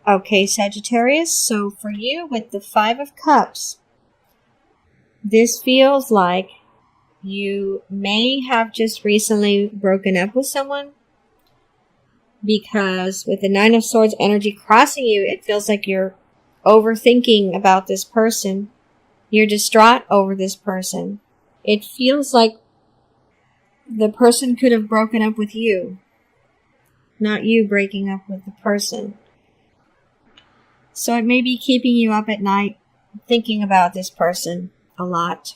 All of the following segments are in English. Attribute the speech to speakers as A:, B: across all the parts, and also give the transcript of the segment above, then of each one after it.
A: Okay, Sagittarius, so for you with the Five of Cups, this feels like you may have just recently broken up with someone, because with the Nine of Swords energy crossing you, it feels like you're overthinking about this person. You're distraught over this person. It feels like the person could have broken up with you, not you breaking up with the person. So it may be keeping you up at night thinking about this person a lot.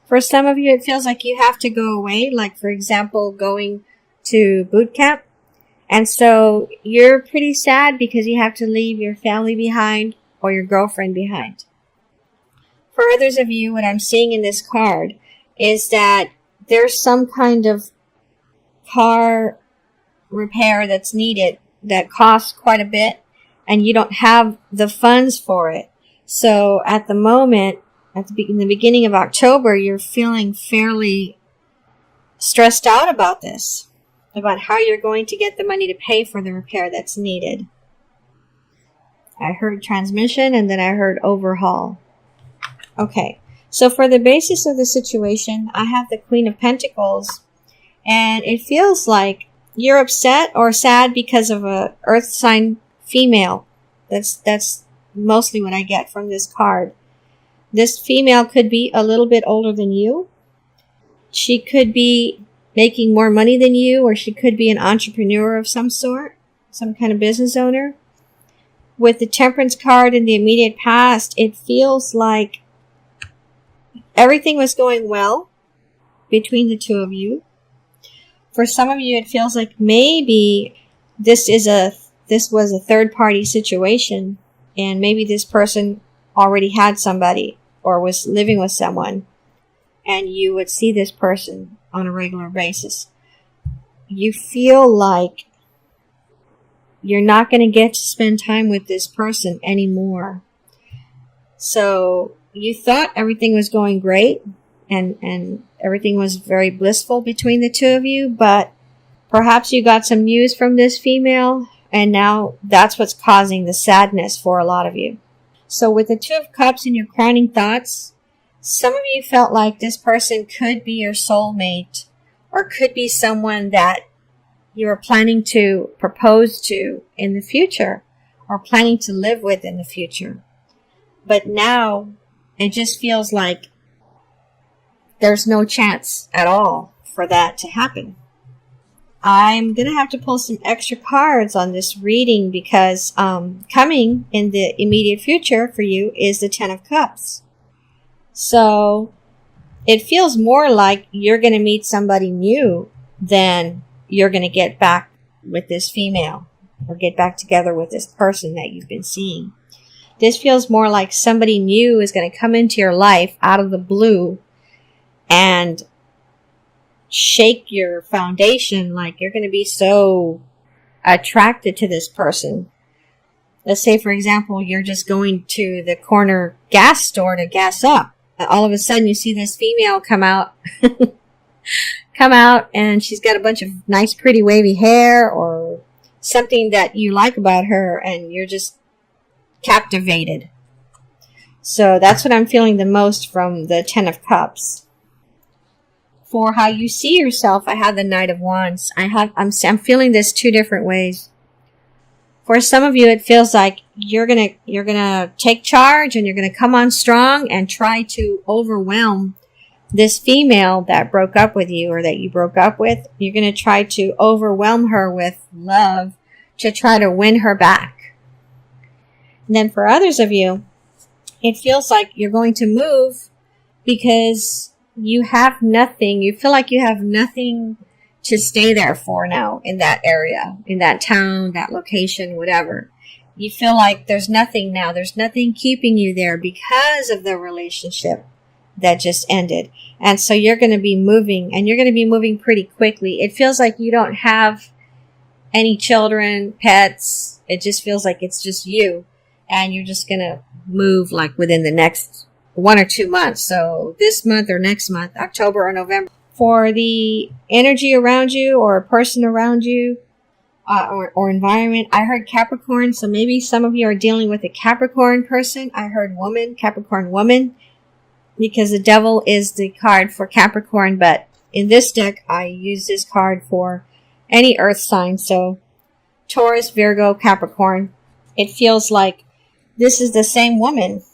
A: For some of you, it feels like you have to go away, like for example, going to boot camp. And so you're pretty sad because you have to leave your family behind or your girlfriend behind. For others of you, what I'm seeing in this card is that there's some kind of car repair that's needed that costs quite a bit, and you don't have the funds for it. So at the moment, in the beginning of October, you're feeling fairly stressed out about this, about how you're going to get the money to pay for the repair that's needed. I heard transmission, and then I heard overhaul. Okay, so for the basis of the situation, I have the Queen of Pentacles, and it feels like you're upset or sad because of a earth sign female. That's mostly what I get from this card. This female could be a little bit older than you. She could be making more money than you, or she could be an entrepreneur of some sort, some kind of business owner. With the Temperance card in the immediate past, it feels like everything was going well between the two of you. For some of you, it feels like maybe this was a third-party situation, and maybe this person already had somebody or was living with someone, and you would see this person on a regular basis. You feel like you're not going to get to spend time with this person anymore. So you thought everything was going great and everything was very blissful between the two of you, but perhaps you got some news from this female, and now that's what's causing the sadness for a lot of you. So with the Two of Cups in your crowning thoughts, some of you felt like this person could be your soulmate, or could be someone that you are planning to propose to in the future, or planning to live with in the future. But now it just feels like there's no chance at all for that to happen. I'm going to have to pull some extra cards on this reading because coming in the immediate future for you is the Ten of Cups. So it feels more like you're going to meet somebody new than you're going to get back with this female or get back together with this person that you've been seeing. This feels more like somebody new is going to come into your life out of the blue and shake your foundation, like you're going to be so attracted to this person. Let's say, for example, you're just going to the corner gas store to gas up. All of a sudden you see this female come out and she's got a bunch of nice pretty wavy hair or something that you like about her, and you're just captivated. So that's what I'm feeling the most from the Ten of Cups. For how you see yourself, I have the Knight of Wands. I'm feeling this two different ways. For some of you, it feels like you're gonna take charge and you're gonna come on strong and try to overwhelm this female that broke up with you or that you broke up with. You're gonna try to overwhelm her with love to try to win her back. And then for others of you, it feels like you're going to move because you have nothing. You feel like you have nothing to stay there for now in that area, in that town, that location, whatever. You feel like there's nothing now. There's nothing keeping you there because of the relationship that just ended. And so you're going to be moving, and you're going to be moving pretty quickly. It feels like you don't have any children, pets. It just feels like it's just you, and you're just going to move like within the next 1 or 2 months. So this month or next month, October or November. For the energy around you or a person around you, or environment. I heard Capricorn, so maybe some of you are dealing with a Capricorn person. I heard woman, Capricorn woman, because the devil is the card for Capricorn, but in this deck, I use this card for any earth sign. So Taurus, Virgo, Capricorn. It feels like this is the same woman.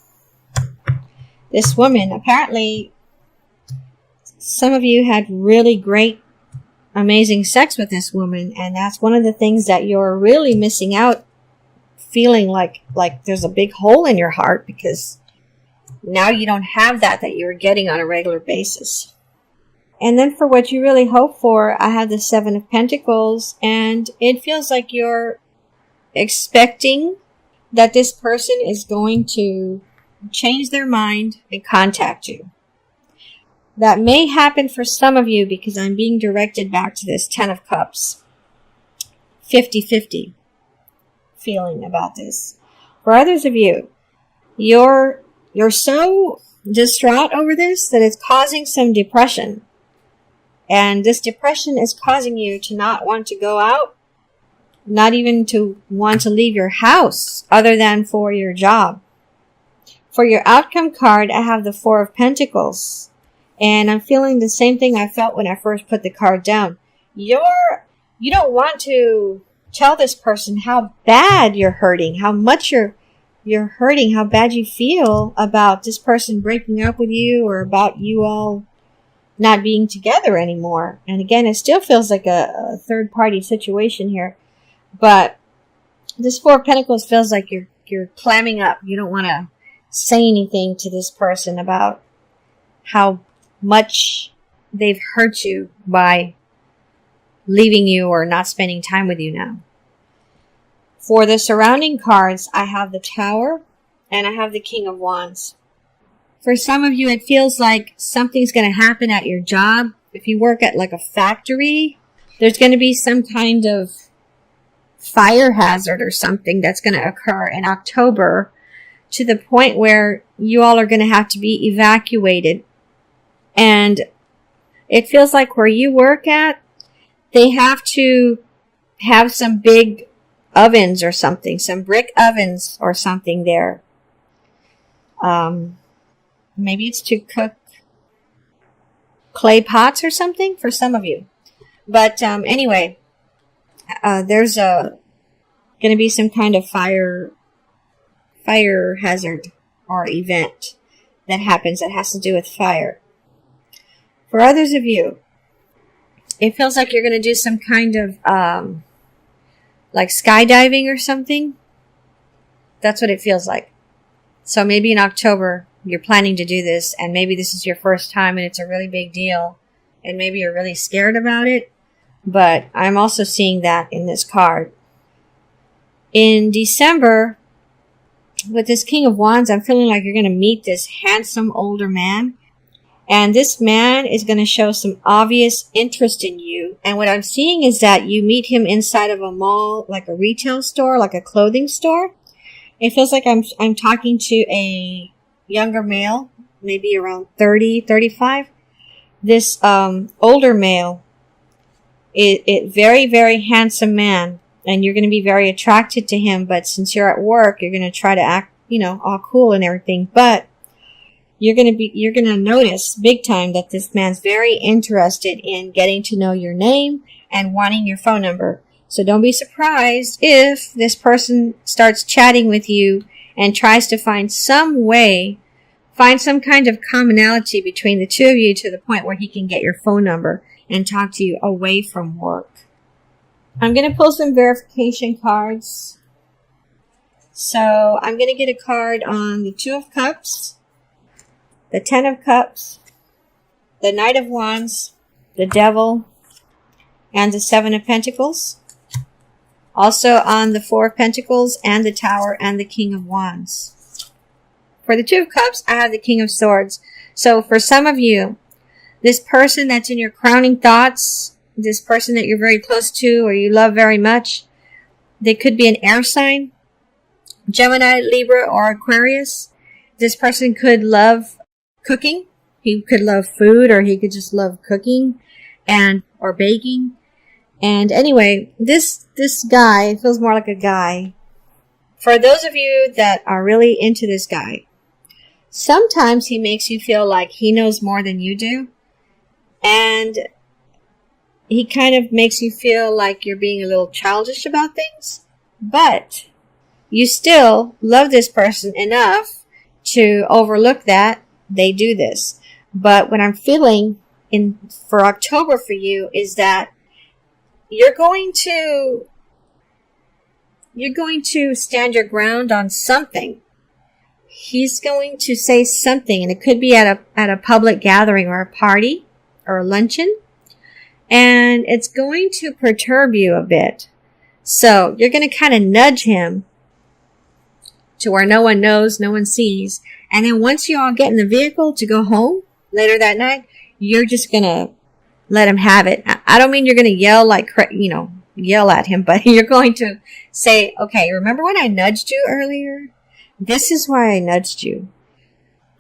A: This woman, apparently, some of you had really great, amazing sex with this woman, and that's one of the things that you're really missing out, feeling like there's a big hole in your heart because now you don't have that you're getting on a regular basis. And then for what you really hope for, I have the Seven of Pentacles, and it feels like you're expecting that this person is going to change their mind and contact you. That may happen for some of you because I'm being directed back to this Ten of Cups. 50-50 feeling about this. For others of you, you're so distraught over this that it's causing some depression. And this depression is causing you to not want to go out, not even to want to leave your house other than for your job. For your outcome card, I have the Four of Pentacles. And I'm feeling the same thing I felt when I first put the card down. You don't want to tell this person how bad you're hurting, how much you're hurting, how bad you feel about this person breaking up with you or about you all not being together anymore. And again, it still feels like a third party situation here. But this Four of Pentacles feels like you're clamming up. You don't want to say anything to this person about how much they've hurt you by leaving you or not spending time with you now. For the surrounding cards, I have the Tower and I have the King of Wands. For some of you, it feels like something's going to happen at your job. If you work at like a factory, there's going to be some kind of fire hazard or something that's going to occur in October to the point where you all are going to have to be evacuated. And it feels like where you work at, they have to have some big ovens or something, some brick ovens or something there. Maybe it's to cook clay pots or something for some of you. But anyway, there's going to be some kind of fire hazard or event that happens that has to do with fire. For others of you, it feels like you're going to do some kind of like skydiving or something. That's what it feels like. So maybe in October, you're planning to do this, and maybe this is your first time and it's a really big deal, and maybe you're really scared about it. But I'm also seeing that in this card. In December, with this King of Wands, I'm feeling like you're going to meet this handsome older man. And this man is going to show some obvious interest in you. And what I'm seeing is that you meet him inside of a mall, like a retail store, like a clothing store. It feels like I'm talking to a younger male, maybe around 30, 35. This older male, it very, very handsome man. And you're going to be very attracted to him. But since you're at work, you're going to try to act, all cool and everything. But you're going to notice big time that this man's very interested in getting to know your name and wanting your phone number. So don't be surprised if this person starts chatting with you and tries to find some kind of commonality between the two of you to the point where he can get your phone number and talk to you away from work. I'm going to pull some verification cards. So I'm going to get a card on the Two of Cups, the Ten of Cups, the Knight of Wands, the Devil, and the Seven of Pentacles. Also on the Four of Pentacles and the Tower and the King of Wands. For the Two of Cups, I have the King of Swords. So for some of you, this person that's in your crowning thoughts, this person that you're very close to or you love very much, they could be an air sign, Gemini, Libra, or Aquarius. This person could love cooking. He could love food, or he could just love cooking or baking. And anyway, this guy feels more like a guy. For those of you that are really into this guy, sometimes he makes you feel like he knows more than you do. And he kind of makes you feel like you're being a little childish about things. But you still love this person enough to overlook that they do this. But what I'm feeling for October for you is that you're going to stand your ground on something. He's going to say something, and it could be at a public gathering or a party or a luncheon, and it's going to perturb you a bit. So you're going to kind of nudge him to where no one knows, no one sees, and then once you all get in the vehicle to go home later that night, you're just going to let him have it. I don't mean you're going to yell yell at him, but you're going to say, okay, remember when I nudged you earlier? This is why I nudged you.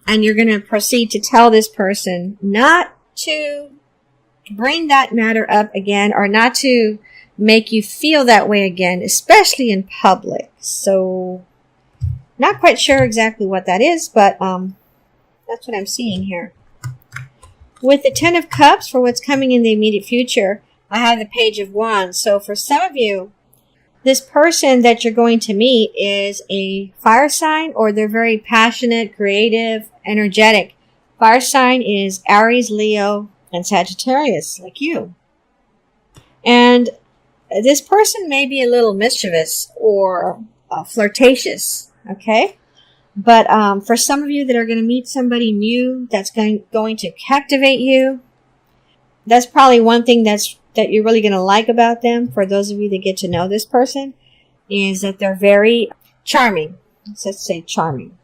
A: And you're going to proceed to tell this person not to bring that matter up again, or not to make you feel that way again, especially in public. So, not quite sure exactly what that is, but that's what I'm seeing here. With the Ten of Cups, for what's coming in the immediate future, I have the Page of Wands. So for some of you, this person that you're going to meet is a fire sign, or they're very passionate, creative, energetic. Fire sign is Aries, Leo, and Sagittarius, like you. And this person may be a little mischievous or flirtatious, okay? But for some of you that are going to meet somebody new that's going to captivate you, that's probably one thing that you're really going to like about them. For those of you that get to know this person, is that they're very charming. Let's say charming.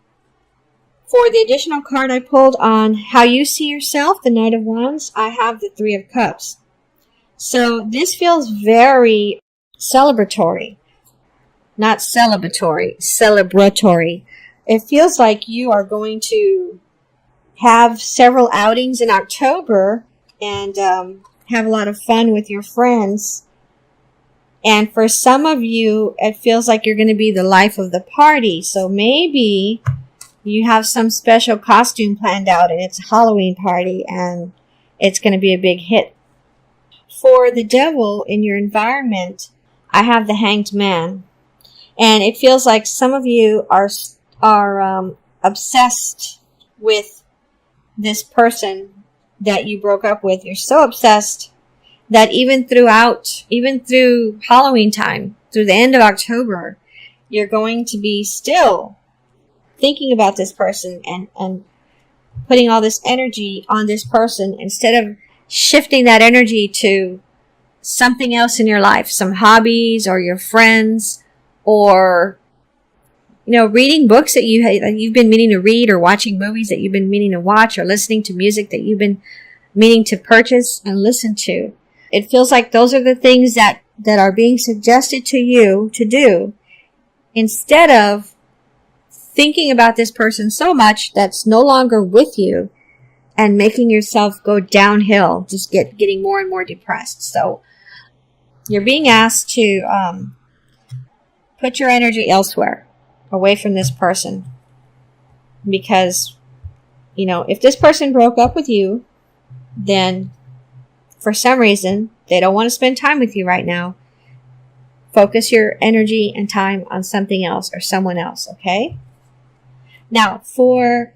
A: For the additional card I pulled on how you see yourself, the Knight of Wands, I have the Three of Cups. So this feels very celebratory. Not celebratory, celebratory. It feels like you are going to have several outings in October and have a lot of fun with your friends. And for some of you, it feels like you're going to be the life of the party. So maybe you have some special costume planned out and it's a Halloween party and it's going to be a big hit. For the Devil in your environment, I have the Hanged Man. And it feels like some of you are obsessed with this person that you broke up with. You're so obsessed that even through Halloween time, through the end of October, you're going to be still thinking about this person and putting all this energy on this person instead of shifting that energy to something else in your life, some hobbies or your friends, or reading books that you've been meaning to read, or watching movies that you've been meaning to watch, or listening to music that you've been meaning to purchase and listen to. It feels like those are the things that are being suggested to you to do, instead of thinking about this person so much that's no longer with you and making yourself go downhill, just getting more and more depressed. So you're being asked to put your energy elsewhere, away from this person. Because, if this person broke up with you, then for some reason, they don't want to spend time with you right now. Focus your energy and time on something else or someone else, okay? Now, for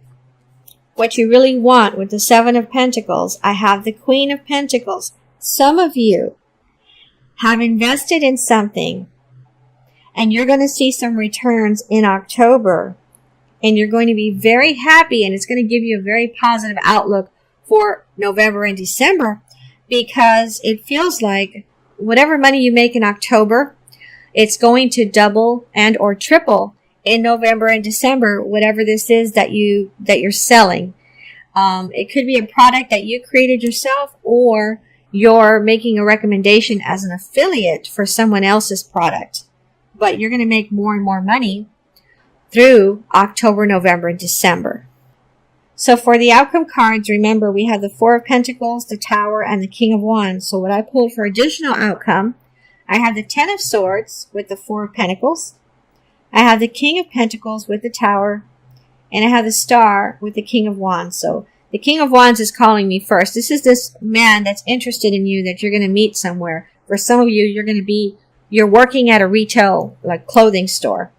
A: what you really want with the Seven of Pentacles, I have the Queen of Pentacles. Some of you have invested in something, and you're going to see some returns in October, and you're going to be very happy, and it's going to give you a very positive outlook for November and December, because it feels like whatever money you make in October, it's going to double and or triple in November and December, whatever this is that you're selling. It could be a product that you created yourself, or you're making a recommendation as an affiliate for someone else's product. But you're going to make more and more money through October, November, and December. So for the outcome cards, remember we have the Four of Pentacles, the Tower, and the King of Wands. So what I pulled for additional outcome, I have the Ten of Swords with the Four of Pentacles. I have the King of Pentacles with the Tower. And I have the Star with the King of Wands. So the King of Wands is calling me first. This is this man that's interested in you that you're going to meet somewhere. For some of you, you're working at a retail, like clothing store.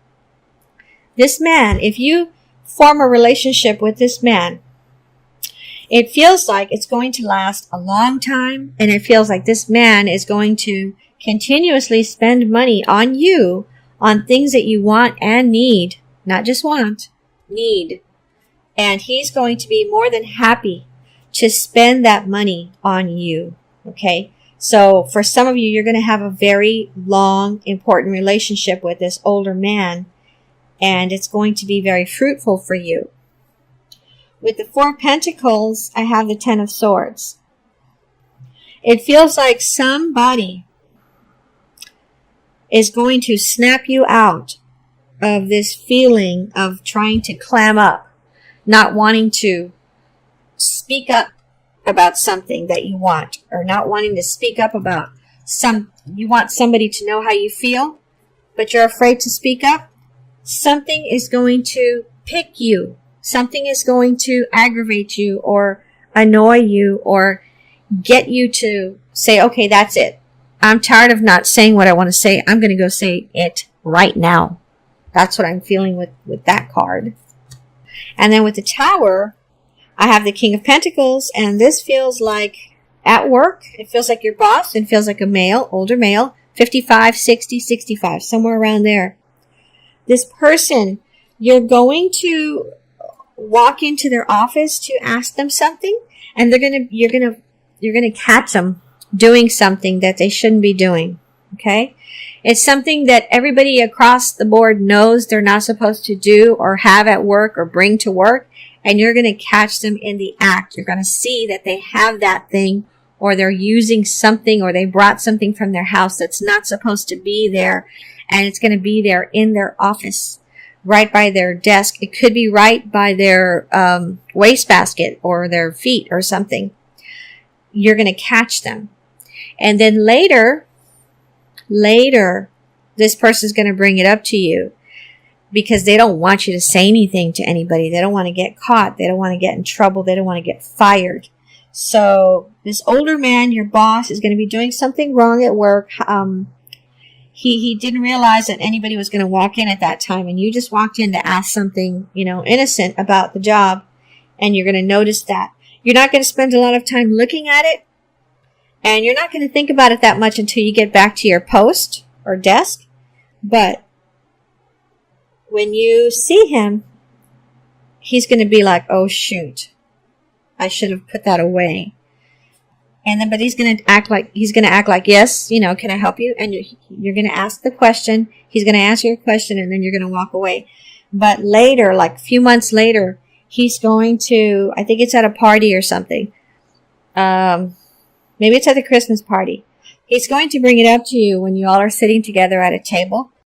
A: This man, if you form a relationship with this man, it feels like it's going to last a long time, and it feels like this man is going to continuously spend money on you, on things that you want and need, not just want, need. And he's going to be more than happy to spend that money on you. Okay? So for some of you, you're going to have a very long, important relationship with this older man, and it's going to be very fruitful for you. With the Four of Pentacles, I have the Ten of Swords. It feels like somebody is going to snap you out of this feeling of trying to clam up, not wanting to speak up about something that you want, or not wanting to speak up about you want somebody to know how you feel, but you're afraid to speak up. Something is going to pick you. Something is going to aggravate you or annoy you or get you to say, okay, that's it. I'm tired of not saying what I want to say. I'm going to go say it right now. That's what I'm feeling with that card. And then with the Tower, I have the King of Pentacles, and this feels like at work. It feels like your boss. It feels like a male, older male, 55, 60, 65, somewhere around there. This person, you're going to walk into their office to ask them something, and you're gonna catch them doing something that they shouldn't be doing. Okay? It's something that everybody across the board knows they're not supposed to do or have at work or bring to work, and you're going to catch them in the act. You're going to see that they have that thing, or they're using something, or they brought something from their house that's not supposed to be there, and it's going to be there in their office, right by their desk. It could be right by their wastebasket or their feet or something. You're going to catch them. And then later, this person's going to bring it up to you because they don't want you to say anything to anybody. They don't want to get caught. They don't want to get in trouble. They don't want to get fired. So this older man, your boss, is going to be doing something wrong at work. He didn't realize that anybody was going to walk in at that time, and you just walked in to ask something, innocent about the job, and you're going to notice that. You're not going to spend a lot of time looking at it, and you're not going to think about it that much until you get back to your post or desk. But when you see him, he's going to be like, oh, shoot, I should have put that away. And then, but he's going to act like, yes, can I help you? And you're going to ask the question. He's going to ask you a question, and then you're going to walk away. But later, like a few months later, he's going to, I think it's at a party or something. Maybe it's at the Christmas party. He's going to bring it up to you when you all are sitting together at a table.